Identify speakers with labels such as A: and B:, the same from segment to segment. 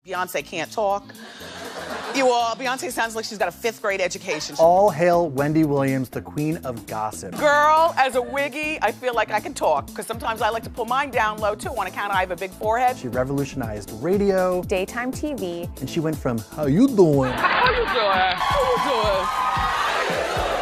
A: Beyonce can't talk. Beyonce sounds like she's got a 5th grade education.
B: All hail Wendy Williams, the queen of gossip.
A: Girl, as a wiggy, I feel like I can talk, because sometimes I like to pull mine down low too on account of I have a big forehead.
B: She revolutionized radio,
C: daytime TV,
B: and she went from "How you doing?"
A: How you doing? How you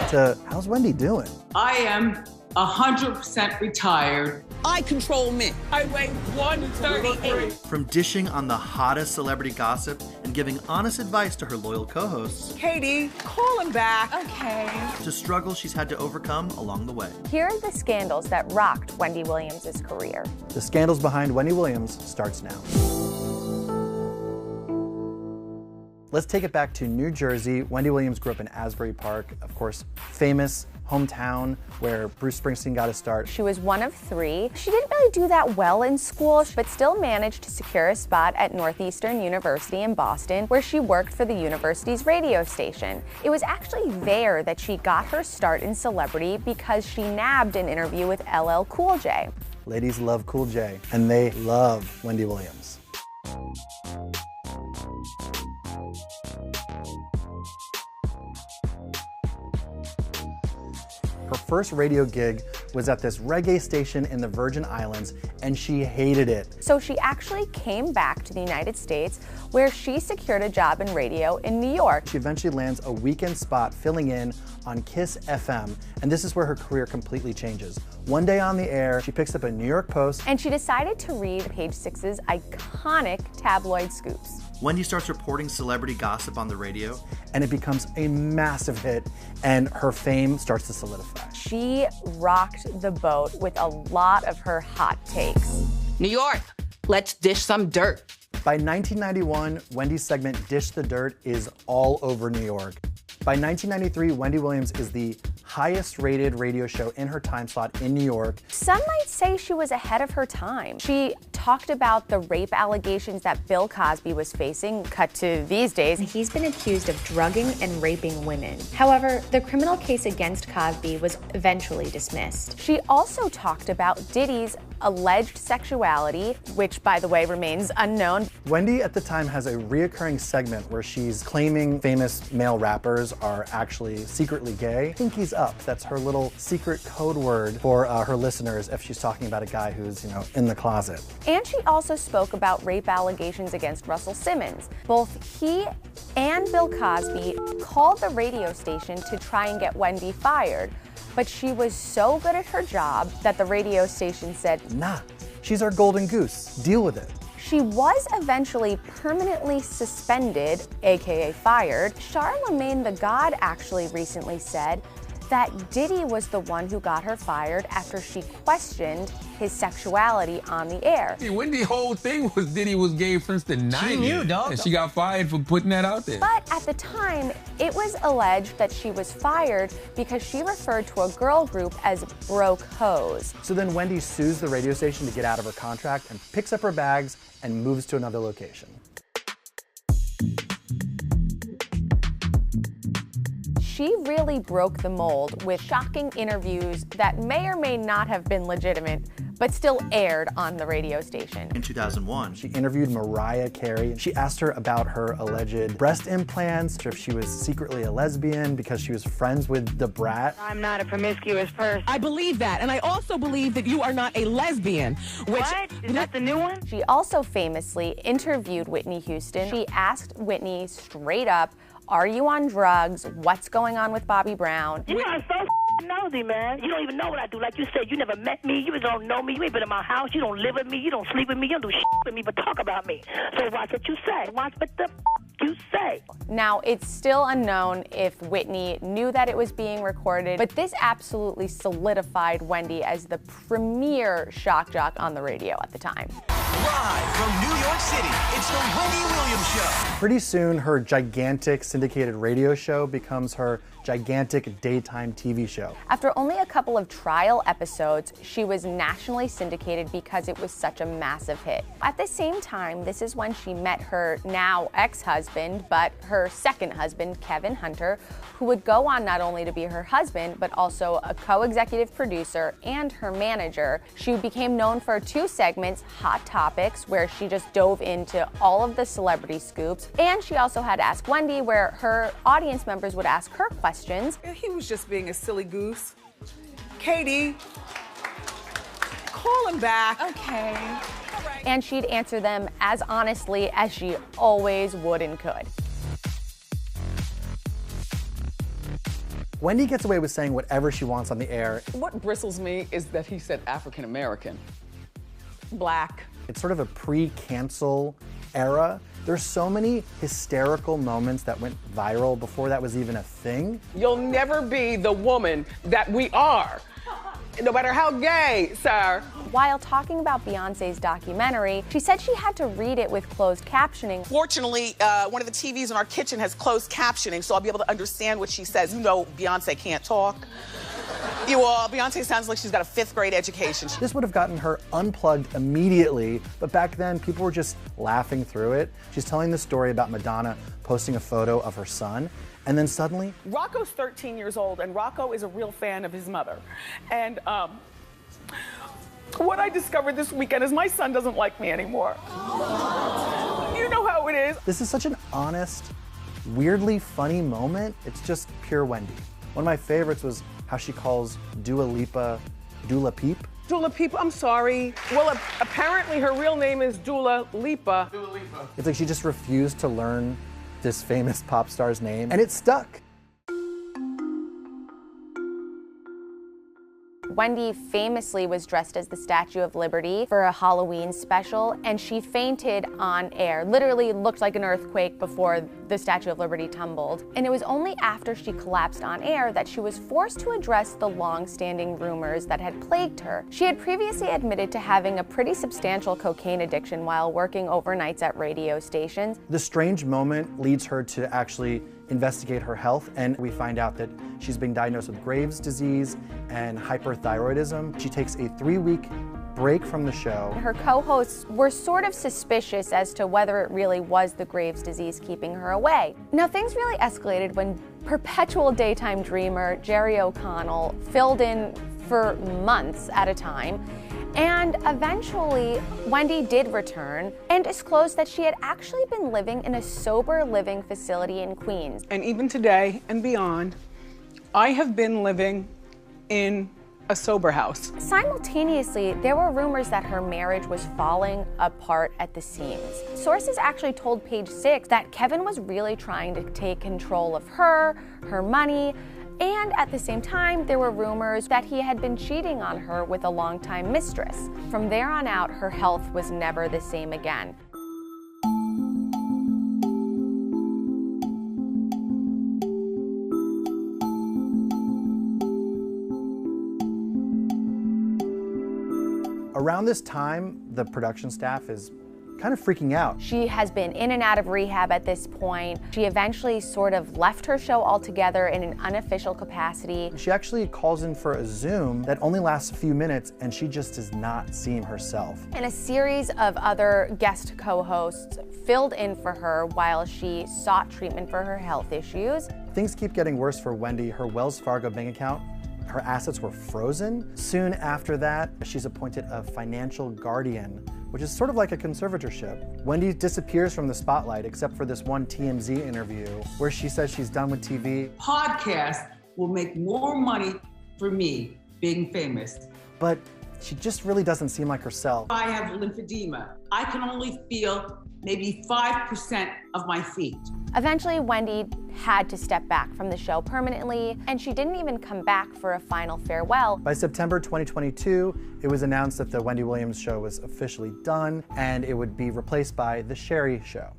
A: doing?
B: to "How's Wendy doing?"
D: I am 100% retired.
A: I control men. I weigh 138.
B: From dishing on the hottest celebrity gossip and giving honest advice to her loyal co-hosts,
A: Katie, call him back.
C: Okay.
B: to struggles she's had to overcome along the way.
C: Here are the scandals that rocked Wendy Williams' career.
B: The scandals behind Wendy Williams starts now. Let's take it back to New Jersey. Wendy Williams grew up in Asbury Park, of course, famous hometown where Bruce Springsteen got his start.
C: She was one of 3. She didn't really do that well in school, but still managed to secure a spot at Northeastern University in Boston, where she worked for the university's radio station. It was actually there that she got her start in celebrity because she nabbed an interview with LL Cool J.
B: Ladies love Cool J, and they love Wendy Williams. Her first radio gig was at this reggae station in the Virgin Islands, and she hated it.
C: So she actually came back to the United States, where she secured a job in radio in New York.
B: She eventually lands a weekend spot filling in on Kiss FM, and this is where her career completely changes. One day on the air, she picks up a New York Post,
C: And she decided to read Page Six's iconic tabloid scoops.
B: Wendy starts reporting celebrity gossip on the radio, and it becomes a massive hit, and her fame starts to solidify.
C: She rocked the boat with a lot of her hot takes.
A: New York, let's dish some dirt.
B: By 1991, Wendy's segment Dish the Dirt is all over New York. By 1993, Wendy Williams is the highest rated radio show in her time slot in New York.
C: Some might say she was ahead of her time. She talked about the rape allegations that Bill Cosby was facing, cut to these days.
E: He's been accused of drugging and raping women. However, the criminal case against Cosby was eventually dismissed.
C: She also talked about Diddy's alleged sexuality, which, by the way, remains unknown.
B: Wendy at the time has a reoccurring segment where she's claiming famous male rappers are actually secretly gay. Pinky's up. That's her little secret code word for her listeners if she's talking about a guy who's, in the closet.
C: And she also spoke about rape allegations against Russell Simmons. Both he and Bill Cosby called the radio station to try and get Wendy fired. But she was so good at her job that the radio station said,
B: Nah, she's our golden goose. Deal with it.
C: She was eventually permanently suspended, aka fired. Charlemagne the God actually recently said that Diddy was the one who got her fired after she questioned his sexuality on the air.
F: See, Wendy's whole thing was Diddy was gay since the 90s.
G: She knew, dog.
F: And she got fired for putting that out there.
C: But at the time, it was alleged that she was fired because she referred to a girl group as broke hoes.
B: So then Wendy sues the radio station to get out of her contract and picks up her bags and moves to another location.
C: She really broke the mold with shocking interviews that may or may not have been legitimate, but still aired on the radio station.
B: In 2001, she interviewed Mariah Carey. She asked her about her alleged breast implants, if she was secretly a lesbian because she was friends with the Brat.
H: I'm not a promiscuous person.
G: I believe that, and I also believe that you are not a lesbian.
H: What? Is that the new one?
C: She also famously interviewed Whitney Houston. She asked Whitney straight up, are you on drugs? What's going on with Bobby Brown?
H: You are so nosy, man. You don't even know what I do. Like you said, you never met me. You don't know me. You ain't been in my house. You don't live with me. You don't sleep with me. You don't do with me, but talk about me. So watch what you say. Watch what the you say.
C: Now, it's still unknown if Whitney knew that it was being recorded, but this absolutely solidified Wendy as the premier shock jock on the radio at the time.
I: Live from New York City, it's the Wendy Williams Show.
B: Pretty soon, her gigantic syndicated radio show becomes her gigantic daytime TV show.
C: After only a couple of trial episodes, she was nationally syndicated because it was such a massive hit. At the same time, this is when she met her now ex-husband, but her second husband, Kevin Hunter, who would go on not only to be her husband, but also a co-executive producer and her manager. She became known for 2 segments, Hot Topics, where she just dove into all of the celebrity scoops, and she also had Ask Wendy, where her audience members would ask her questions.
A: He was just being a silly goose. Katie, call him back.
C: Okay. And she'd answer them as honestly as she always would and could.
B: Wendy gets away with saying whatever she wants on the air.
A: What bristles me is that he said African American. Black.
B: It's sort of a pre-cancel era. There's so many hysterical moments that went viral before that was even a thing.
A: You'll never be the woman that we are, no matter how gay, sir.
C: While talking about Beyonce's documentary, she said she had to read it with closed captioning.
A: Fortunately, one of the TVs in our kitchen has closed captioning, so I'll be able to understand what she says. You know Beyonce can't talk. Beyonce sounds like she's got a 5th grade education.
B: This would have gotten her unplugged immediately, but back then people were just laughing through it. She's telling the story about Madonna posting a photo of her son, and then suddenly...
A: Rocco's 13 years old, and Rocco is a real fan of his mother. And what I discovered this weekend is my son doesn't like me anymore. You know how it is.
B: This is such an honest, weirdly funny moment. It's just pure Wendy. One of my favorites was how she calls Dua Lipa Dula Peep.
A: Dula Lipa, I'm sorry. Well, apparently her real name is Dua Lipa. Dua Lipa.
B: It's like she just refused to learn this famous pop star's name, and it stuck.
C: Wendy famously was dressed as the Statue of Liberty for a Halloween special, and she fainted on air. Literally looked like an earthquake before the Statue of Liberty tumbled. And it was only after she collapsed on air that she was forced to address the long-standing rumors that had plagued her. She had previously admitted to having a pretty substantial cocaine addiction while working overnights at radio stations.
B: The strange moment leads her to actually investigate her health, and we find out that she's being diagnosed with Graves' disease and hyperthyroidism. She takes a 3-week break from the show.
C: Her co-hosts were sort of suspicious as to whether it really was the Graves' disease keeping her away. Now, things really escalated when perpetual daytime dreamer Jerry O'Connell filled in for months at a time. And eventually, Wendy did return and disclosed that she had actually been living in a sober living facility in Queens.
A: And even today and beyond, I have been living in a sober house.
C: Simultaneously, there were rumors that her marriage was falling apart at the seams. Sources actually told Page Six that Kevin was really trying to take control of her money, and at the same time, there were rumors that he had been cheating on her with a longtime mistress. From there on out, her health was never the same again.
B: Around this time, the production staff is kind of freaking out.
C: She has been in and out of rehab at this point. She eventually sort of left her show altogether in an unofficial capacity.
B: She actually calls in for a Zoom that only lasts a few minutes, and she just does not seem herself.
C: And a series of other guest co-hosts filled in for her while she sought treatment for her health issues.
B: Things keep getting worse for Wendy. Her Wells Fargo bank account, her assets were frozen. Soon after that, she's appointed a financial guardian, which is sort of like a conservatorship. Wendy disappears from the spotlight except for this one TMZ interview where she says she's done with TV.
D: Podcast will make more money for me being famous.
B: But she just really doesn't seem like herself.
D: I have lymphedema. I can only feel maybe 5% of my feet.
C: Eventually, Wendy had to step back from the show permanently, and she didn't even come back for a final farewell.
B: By September 2022, it was announced that the Wendy Williams Show was officially done, and it would be replaced by The Sherry Show.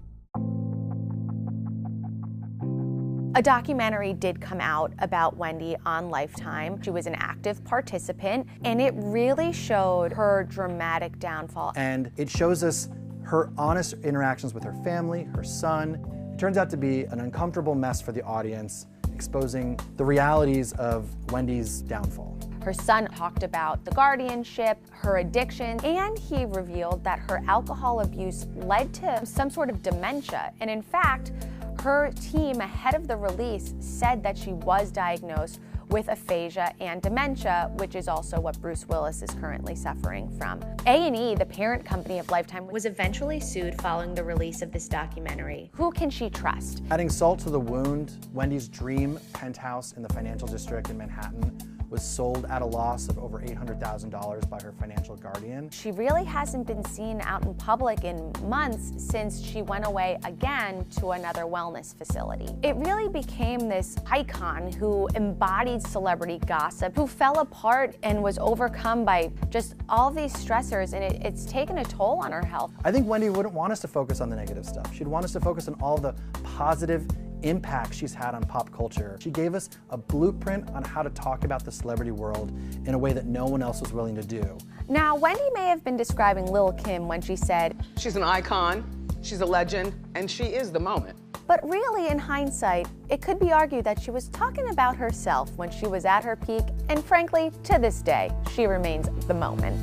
C: A documentary did come out about Wendy on Lifetime. She was an active participant, and it really showed her dramatic downfall.
B: And it shows us her honest interactions with her family, her son. It turns out to be an uncomfortable mess for the audience. exposing the realities of Wendy's downfall.
C: Her son talked about the guardianship, her addiction, and he revealed that her alcohol abuse led to some sort of dementia. And in fact, her team ahead of the release said that she was diagnosed with aphasia and dementia, which is also what Bruce Willis is currently suffering from. A&E, the parent company of Lifetime,
E: Was eventually sued following the release of this documentary.
C: Who can she trust?
B: Adding salt to the wound, Wendy's dream penthouse in the financial district in Manhattan was sold at a loss of over $800,000 by her financial guardian.
C: She really hasn't been seen out in public in months since she went away again to another wellness facility. It really became this icon who embodied celebrity gossip, who fell apart and was overcome by just all these stressors, and it's taken a toll on her health.
B: I think Wendy wouldn't want us to focus on the negative stuff. She'd want us to focus on all the positive impact she's had on pop culture. She gave us a blueprint on how to talk about the celebrity world in a way that no one else was willing to do.
C: Now, Wendy may have been describing Lil' Kim when she said,
A: She's an icon, she's a legend, and she is the moment.
C: but really, in hindsight, it could be argued that she was talking about herself when she was at her peak, and frankly, to this day, she remains the moment.